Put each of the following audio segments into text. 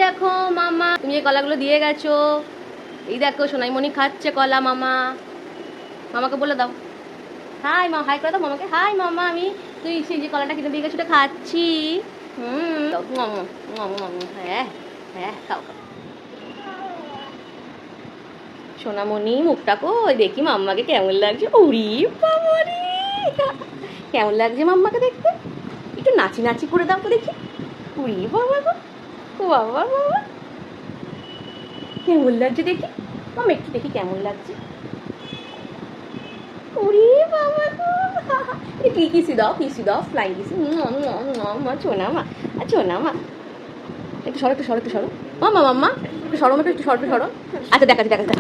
দেখো মামা, তুমি এই কলাগুলো দিয়ে গেছো। এই দেখো সোনাইমণি খাচ্ছে কলা। মামা, মামাকে বলে দাও হাই। মা হাই করে দাও মামাকে। হাই মামা, আমি তুই সেই যে কলাটা কিনে দিয়ে গেছো ওটা খাচ্ছি। হ্যাঁ হ্যাঁ, খাও খাও। সোনামণি মুখটা কই দেখি মাম্মাকে কেমন লাগছে। উড়ি বাবারে, কেমন লাগছে মাম্মাকে দেখতে? একটু নাচি নাচি করে দাও তো দেখি। উড়ি বাবা গো, ও বাবা বাবা, কেমন লাগছে দেখি মাম্মা, একটু দেখি কেমন লাগছে। উড়ি বাবা গো, কি কিসি দাও, কিসি দাও, ফ্লাইং কিসি। ছোনা মা, ছোনা মা, একটু সরো, একটু সরো, একটু সরো মাম্মা, মাম্মা একটু সরো, একটু সরো, একটু সরো। আচ্ছা দেখাচ্ছি দেখাচ্ছি,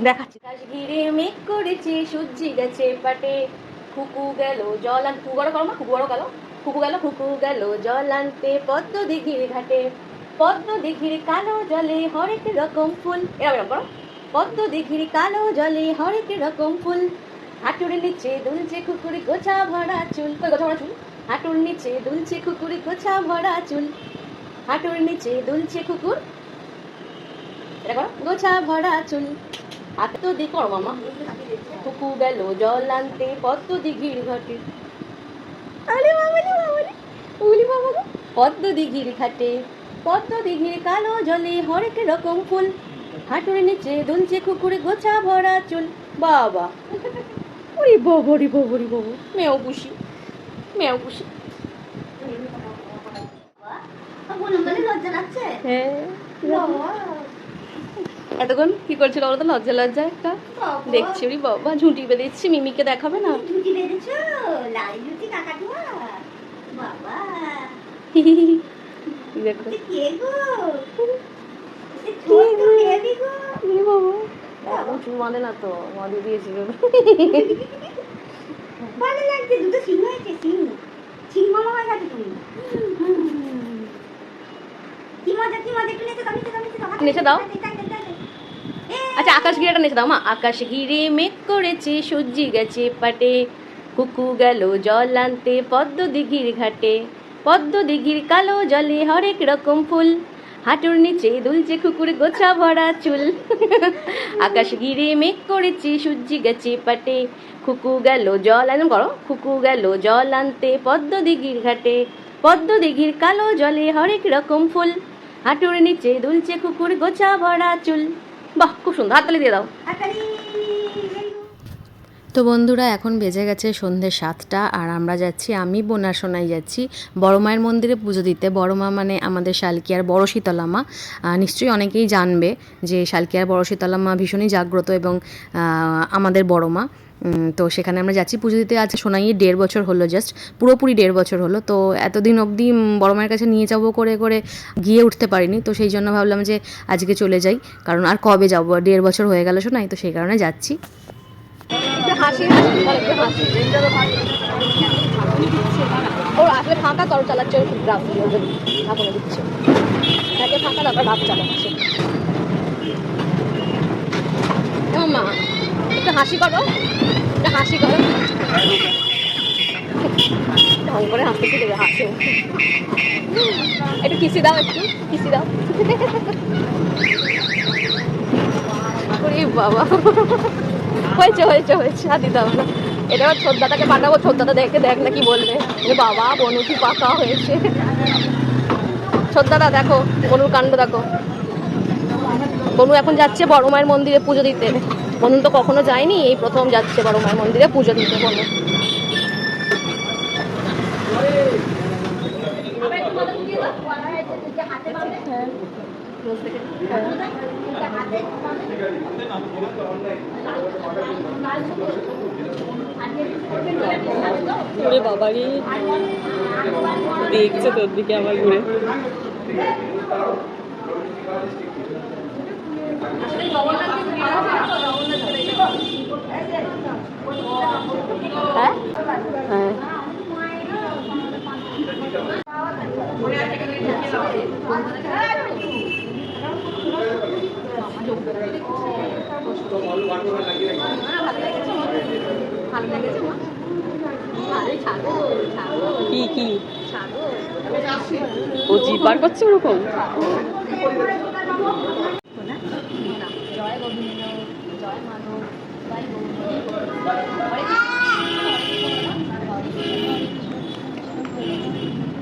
দেখাচ্ছি। আকাশ ঘিরে মেঘ করেছে, সূর্যি গেছে পাটে, খুকু গেল জল আনতে। খুকু বড় করো মা, খুকু বড় গেল, খুকু গেল জল আনতে পদ্ম দিঘির ঘাটে। পদ্ম দিঘির কালো জলে হরেক রকম ফুল। এরকম এরকম করো। পদ্ম দিঘির কালো জলে হরেক রকম ফুল। হাঁটুর নিচে দুলছে খুকুরি গোছা ভরা চুল। কই গোছা ভরা চুল? হাঁটুর নিচে দুলছে খুকুরি গোছা ভরা চুল। হাঁটুর নিচে দুলছে কুকুর, এটা করো, গোছা ভরা চুল। হাত তো দি করো মামা। কুকু গেল জল আনতে পদ্ম দিঘির ঘাটে। আরে বাবা রে বাবা রে, উলি বাবা গো। পদ্ম দিঘির ঘাটে, পদ্ম দিঘির কালো জলে হরেক রকম ফুল। হাঁটুর নিচে দুলছে কুকুর গোছা ভরা চুল। বাবা, ওরে বাবা রে বাবা রে বাবা, মেও পুষি, মেও পুষি। এতক্ষণ কি করছিল বলো তো? লজ্জা লজ্জা একটা দেখছি। ওরে বাবা, ঝুঁটি বেঁধেছি, মিমিকে দেখাবে না? ঝুঁটি বেঁধেছো? লাল ঝুঁটি কাকাতুয়া বাবা। দেখো কে গো? এখন চুল বাঁধে না তো, বাঁধে দিয়েছিল। ভালো লাগছে, দুটো সিং হয়েছে। সিং সিং মামা হয়ে গেছে তুমি। কি মজা, কি মজা। একটু নেচে দাও, নেচে দাও, নেচে দাও, নেচে দাও। আচ্ছা আকাশ ঘিরেটা নেচে দাও মা। আকাশ ঘিরে মেঘ করেছে, সূর্যি গেছে পাটে, কুকু গেল জল আনতে পদ্ম দিঘির ঘাটে। পদ্ম দিঘির কালো জলে হরেক রকম ফুল। হাঁটুর নিচে দুলছে কুকুর গোছা ভরা চুল। আকাশ ঘিরে মেঘ করেছে, সূর্যি গেছে পাটে, কুকু গেল জল আনতে করো। কুকু গেল জল আনতে পদ্ম দিঘির ঘাটে। পদ্ম দিঘির কালো জলে হরেক রকম ফুল। হাঁটুর নিচে দুলছে কুকুর গোছা ভরা চুল। বাহ, খুব সুন্দর। হাততালি দিয়ে দাও। তো বন্ধুরা, এখন বেজে গেছে সন্ধ্যে 7টা, আর আমরা যাচ্ছি, আমি বোনার সোনাই যাচ্ছি বড় মায়ের মন্দিরে পুজো দিতে। বড় মা মানে আমাদের শালকিয়ার বড় শীতলা মা। নিশ্চয়ই অনেকেই জানবে যে শালকিয়ার বড় শীতলা মা ভীষণই জাগ্রত এবং আমাদের বড় মা। তো সেখানে আমরা যাচ্ছি পুজো দিতে। আজ সোনাইয়ের 1.5 বছর হলো, জাস্ট পুরোপুরি 1.5 বছর হলো। তো এতদিন অবধি বড় মায়ের কাছে নিয়ে যাবো করে করে গিয়ে উঠতে পারিনি। তো সেই জন্য ভাবলাম যে আজকে চলে যাই, কারণ আর কবে যাবো, 1.5 বছর হয়ে গেল সোনাই, তো সেই কারণে যাচ্ছি। হাসি হাসি হাসি, ওর আসলে ফাঁকা তর চালাচ্ছে, ওর খুব রাফ দিয়ে ওদের ঠাকুরে দিচ্ছে, তাকে ফাঁকা তারপর রাফ চালাচ্ছে। মা একটু হাসি করো, একটু হাসি করো, ঢং করে হাসতে কি দেবে, হাসে। একটু কিসি দাও, একটু কিসি দাও। ওরে বাবা, হয়েছে হয়েছে হয়েছে, আর দিতে হবে না। এটা আবার ছোটদাদাকে পাঠাবো, ছোটদাদা দেখে দেখ না কি বলবে। বাবা বনু কি পাকা হয়েছে। ছোটদাদা দেখো বনুর কাণ্ড দেখো। বনু এখন যাচ্ছে বড় মায়ের মন্দিরে পুজো দিতে। বনু তো কখনো যায়নি, এই প্রথম যাচ্ছে বড় মায়ের মন্দিরে পুজো দিতে বনু। ওরে বাবারে, দেখছে তোর দিকে আবার ঘুরে। হ্যাঁ হ্যাঁ, কি কি ও জি বার করছে ওরকম। জয় গোবিন্দ জয় মাধব জয় গোবিন্দ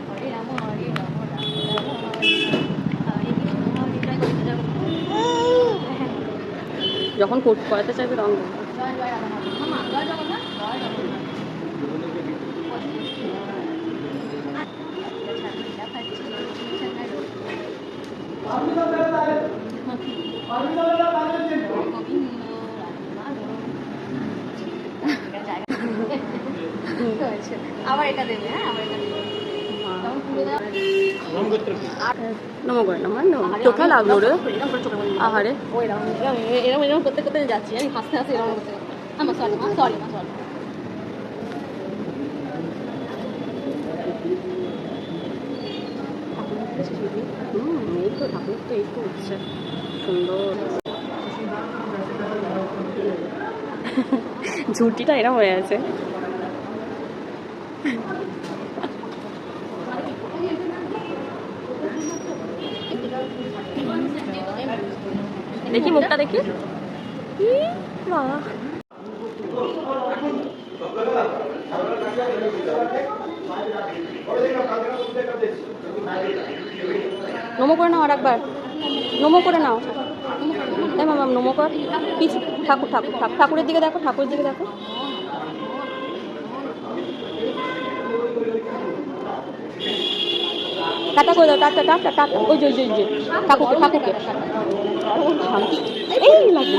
হরে রাম হরে রাম রাম যখন কোট করাতে চাইবে রং দেবো। জয় জয় রাধা মামা জয় জগন্নাথ জয় জগন্নাথ আবার এটা দেবে হ্যাঁ আবার এটা দেবে তখন পুরো দেওয়া নমো করে নমো কোথায় লাগলো রে আহারে ও এরকম এরকম এরকম করতে করতে যাচ্ছি আমি হাসতে হাসতে এরকম করতে করতে আমার সরি মা সরি মা সরি এই তো ঠাকুর তো এই তো উঠছে সুন্দর ঝুঁটিটা এরকম হয়ে আছে দেখি মুখটা দেখি বাবা নমো করে নাও আর একবার নমো করে নাও মামা নমো কর পিছ ঠাকুর ঠাকুর ঠাকুরের দিকে দেখো ঠাকুরের দিকে দেখো টাটা করে দাও টাটা টাটা টাটা ওই যে ঠাকুরকে ঠাকুরকে শান্তি এই লাগে